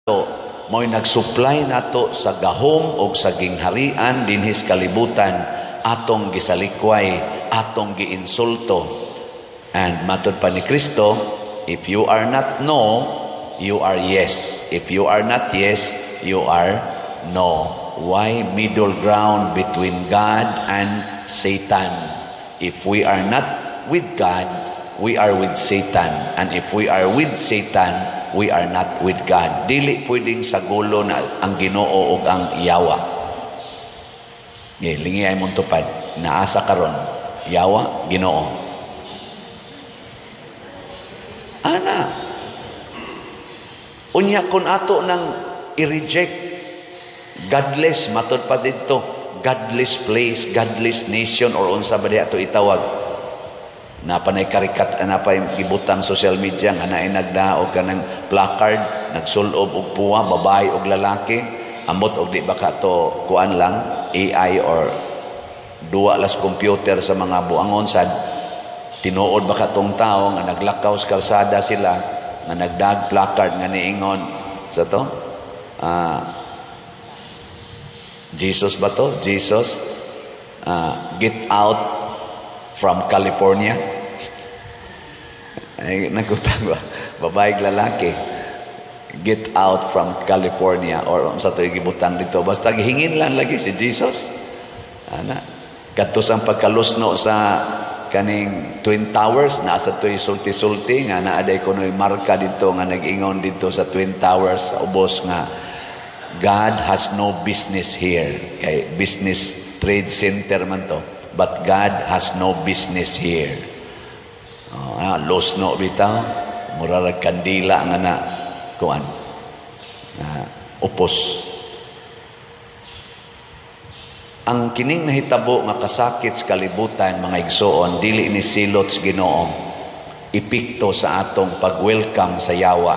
mo'y nagsupply nato sa gahom o sa gingharian dinhis kalibutan, atong gisalikway, atong giinsulto. And matod pa ni Kristo, if you are not no, you are yes. If you are not yes, you are no. Why middle ground between God and Satan? If we are not with God, we are with Satan. And if we are with Satan, we are not with God. Dili pwedeng sagulo na ang Ginoo ug ang Yawa. Lingi ay mong tupad. Naasa karon, Yawa, Ginoo. Ana. Unya kun ato nang i-reject godless, matod pa dito, godless place, godless nation, or unsa ba di ato itawag? Napanay karikat, napay gibutang social media, nga naay nagdaog ka ng placard, nagsulob og puwa, babae og lalaki, amot og di ba ka to kuan lang, AI or duwa las computer sa mga buangon sad, tinuod ba ka tong tao nga naglakaw sa kalsada sila, nga nagdag placard nga niingon sa to? Jesus ba to? Jesus, get out from California. Ay, nagutang ba? Babae, lalaki. Get out from California. Or sa ito gibutang dito. Basta hingin lang lagi si Jesus. Ana. Katos ang pagkalusno sa kaning Twin Towers. Nasa ito'y sulti-sulti. Nga naaday ko no'y marka dito. Nga nag-ingon dito sa Twin Towers. Sa ubos nga. God has no business here. Kay business trade center man to. But God has no business here. Los no bitaw, murarag kandila nga na kuan upos. Ang kining nahitabo nga kasakit sa kalibutan, mga igsoon, dili ni silot sa Ginoo, ipikto sa atong pag-welcome sa Yawa.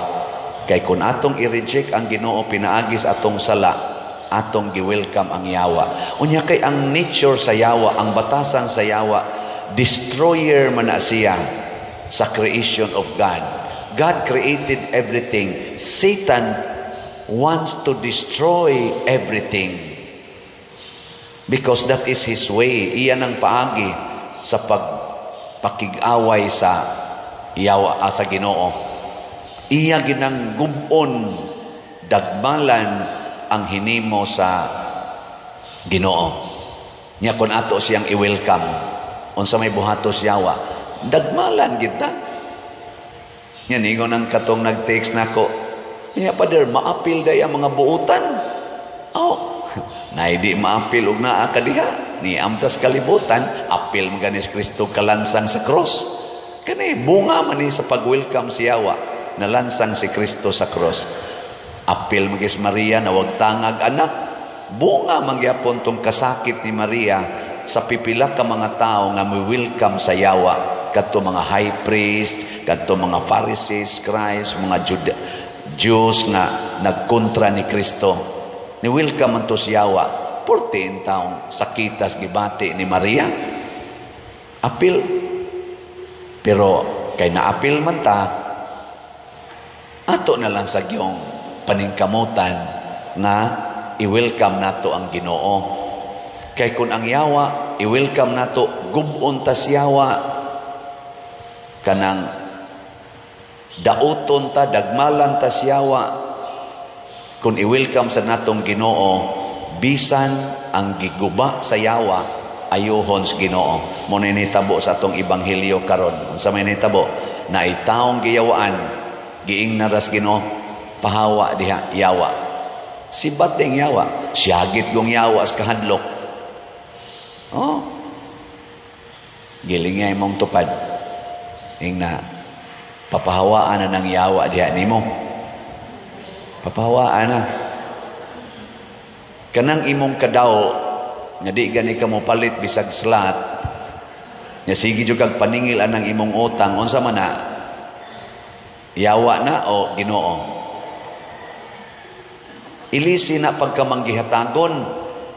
Kay kung atong i-reject ang Ginoo, pinaagis atong sala, atong gi-welcome ang Yawa. Unya kay ang nature sa Yawa, ang batasan sa Yawa, destroyer man na siya sa creation of God. God created everything. Satan wants to destroy everything because that is his way. Iyan ang paagi sa pakig-away sa Yawa, sa Ginoo. Iya ginang gubon, dagmalan ang hinimo sa Ginoo. Nya kun ato siyang i-welcome, unsa may buhatos Yawa, dagmalan kita. Yan, ingon ang katong nag-text nako, niya pader, maapil day ang mga buutan. Oh, na hindi maapil og naa ka diha. Ni amtas kalibutan, apil maganis Kristo kalansang sa cross. Kani, bunga man ni sa pag-welcome si Yawa, nalansang si Kristo sa cross. Apil magis Maria na wag tangag anak. Bunga mangyapon tong kasakit ni Maria sa pipila ka mga tao nga mi-welcome sa Yawa. Kadto mga high priest, kadto mga Pharisees, scribes, mga Jews nga nagkontra ni Kristo. Ni welcome man to si Yawa. 14 taong sakitas gibati ni Maria. Apil. Pero kay naapil man ta, ato na lang sa giyong paningkamutan nga i-welcome nato ang Ginoo. Kay kun ang Yawa, i-welcome nato, gubon ta si Yawa, kanang dauton ta, dagmalan ta si Yawa. Kung i-welcome sa natong Ginoo, bisan ang giguba sa Yawa, ayuhon sa Ginoo. Muna nitabo sa atong Ebanghelyo karon. Sa may nitabo, na itaong giyawaan, giing naras Ginoo, pahawa diha Yawa. Si bating Yawa, siyagit gong Yawa sa kahadlok. Oh, gilingay mong tupad. Na papahawaan na ng Yawa diha nimo. Papahawaan na. Kanang imong kadaw nga di gani ka mo palit bisag slat. Nya sige jud kag paningil anang imong utang, unsa man na? Yawa na o Ginoo? Ilisi na pagkamanggihatagon,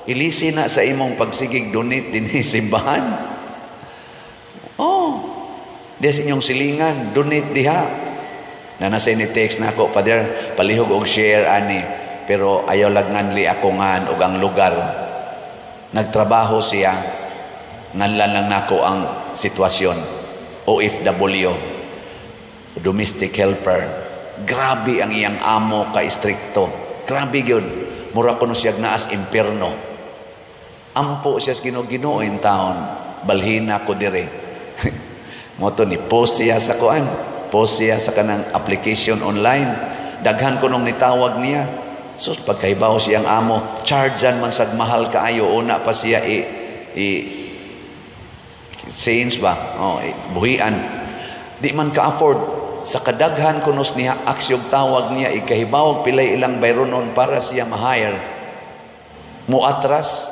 ilisi na sa imong pagsigig donate dinhi simbahan. Oh, des inyong silingan, donate diha. Na nasa ni text na ako, Father, palihog og share ani, pero ayaw lagnganli ako ngan og ang lugar. Nagtrabaho siya, nganlan lang nako ang sitwasyon. OFW, domestic helper. Grabe ang iyang amo ka istrikto. Grabe yun. Mura ko no siya naas impierno. Ampo siya sa Ginoo in taon. Balhina ko dire. Moto ni post siya sa kuan. Post siya sa kanang application online. Daghan ko nung nitawag niya. Sus, pagkaibaw siyang amo, chargean man sag mahal kaayo. Una pa siya change ba? Buhian. Di man ka-afford. Sa kadaghan kunos niya, aksyog tawag niya, ikahibaw pilay ilang bayronon para siya ma-hire. Muatras.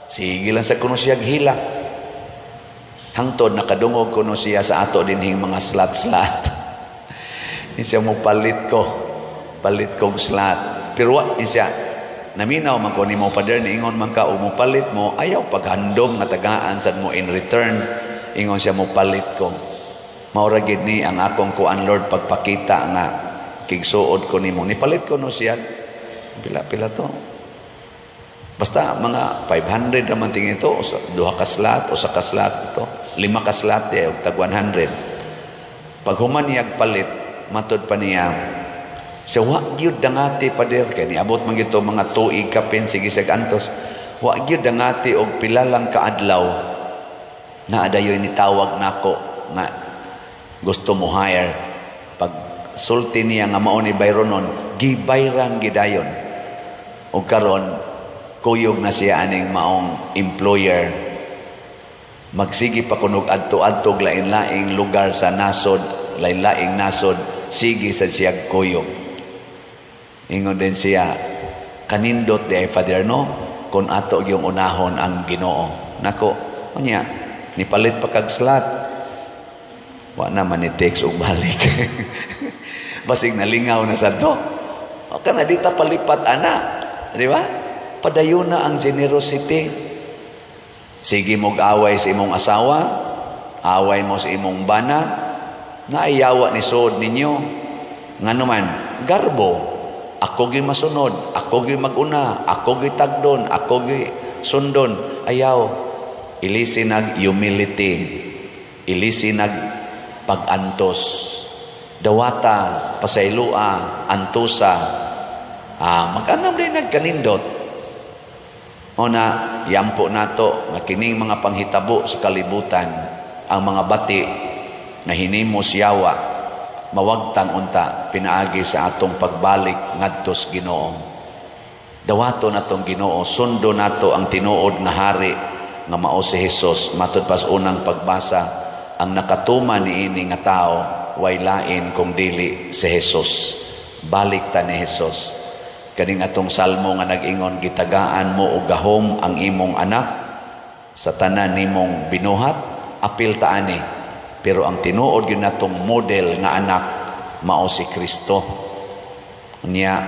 Sige lang sa kunos siya hila. Hangtod nakadungog kuno siya sa ato dinhing mga slot-slot. Siya mo palit kong slot. Pero siya, naminaw man ko ni mo Father, ingon man ka, mo palit mo, ayaw paghandom nga tagaan sad mo in return, ingon siya mo palit ko. Maura gid ni ang akong kuan Lord pagpakita nga kigsuod ko nimo. Nipalit ko no siya. Pila to. Basta mga 500 naman tingin ito, duha ka slot o sa ka slot ito, 5 ka slot og tag 100. Pag human niya palit, matod pa niya, sa wa gyud dangati Pader, kay niabot man gito mga tuig kapin, sige sa kantos, wa gyud dangati og pila lang kaadlaw na adayoy ni tawag nako nga gusto mo hire. Pag sulti niya nga mao ni bayronon, gibayran gidayon. O karon kuyog na siya aning maong employer. Magsigi pa kunog adto-adtog lain-laing lugar sa nasod, lain-laing nasod, sige sa siya kuyog. Ingon din siya, kanindot di ay Father, no? Kung ato yung unahon ang Ginoo. Nako, niya, nipalit pa kag slot. Wa naman ni text og balik. Basig nalingaw na sa to. O ka na dita palipat ana. Di ba? Padayon na ang generosity. Sige mong away sa imong asawa, away mo sa imong bana, naiyawa ni sood ninyo. Nga naman, garbo. Ako gi masunod, ako gi maguna, ako gi tagdon, ako gi sundon. Ayaw. Ilisi nag humility. Ilisi nag pag-antos. Dawata, pasaylua, antusa. Mag-anam din nagkanindot. O na, yampo nato, nga kining mga panghitabo sa kalibutan, ang mga bati, na hinimos yawa, mawagtang unta, pinaagi sa atong pagbalik ngadtos Ginoo. Dawato natong Ginoo, sundo nato ang tinuod nga hari, nga mao si Jesus. Matod pas unang pagbasa, ang nakatuma ni ini nga tao, way lain kung dili si Jesus. Balik ta ni Jesus. Kaning atong salmo nga nag-ingon, gitagaan mo og gahom ang imong anak sa tanan nimong binuhat, apil ta ani. Pero ang tinuod gyud natong model nga anak mao si Kristo. Niya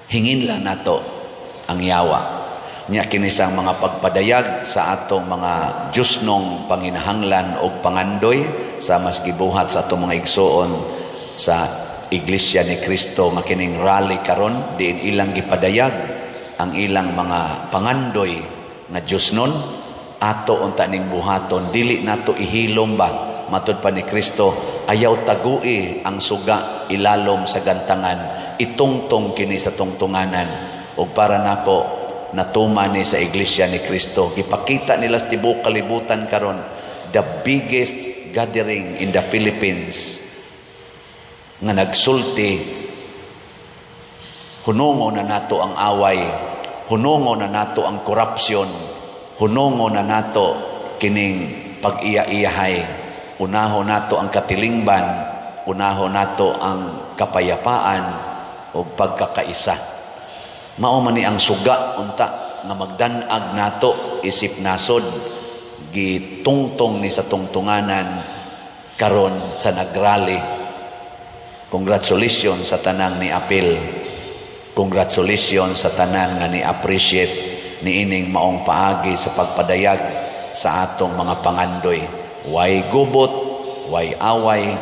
hinginlan nato ang yawa. Niya kinisang mga pagpadayag sa atong mga Diosnong panginahanglan og pangandoy sa mas gibuhat sa atong mga igsoon sa Iglesia ni Kristo nga kining rally karon, diin ilang gipadayag ang ilang mga pangandoy nga Diosnon ato unta ning buhaton, dili nato ihilom ba. Matud pa ni Kristo, ayaw tagui ang suga ilalom sa gantangan, itungtong kini sa tungtunganan. Og para nako natuma ni sa Iglesia ni Kristo, gipakita nila sa tibuok kalibutan karon, the biggest gathering in the Philippines nga nagsulti. Hunungo na nato ang away, hunungo na nato ang korupsyon, hunungo na nato kining pag-iya-iyahay, unaho nato ang katilingban, unaho nato ang kapayapaan o pagkakaisa. Mao man ni ang suga unta nga magdanag nato isip nasod, gitungtong ni sa tungtunganan karon sa nagrally. Congratulations sa tanang ni apil. Congratulations sa tanang nga ni appreciate ni ining maong paagi sa pagpadayag sa atong mga pangandoy. Way gubot, way away,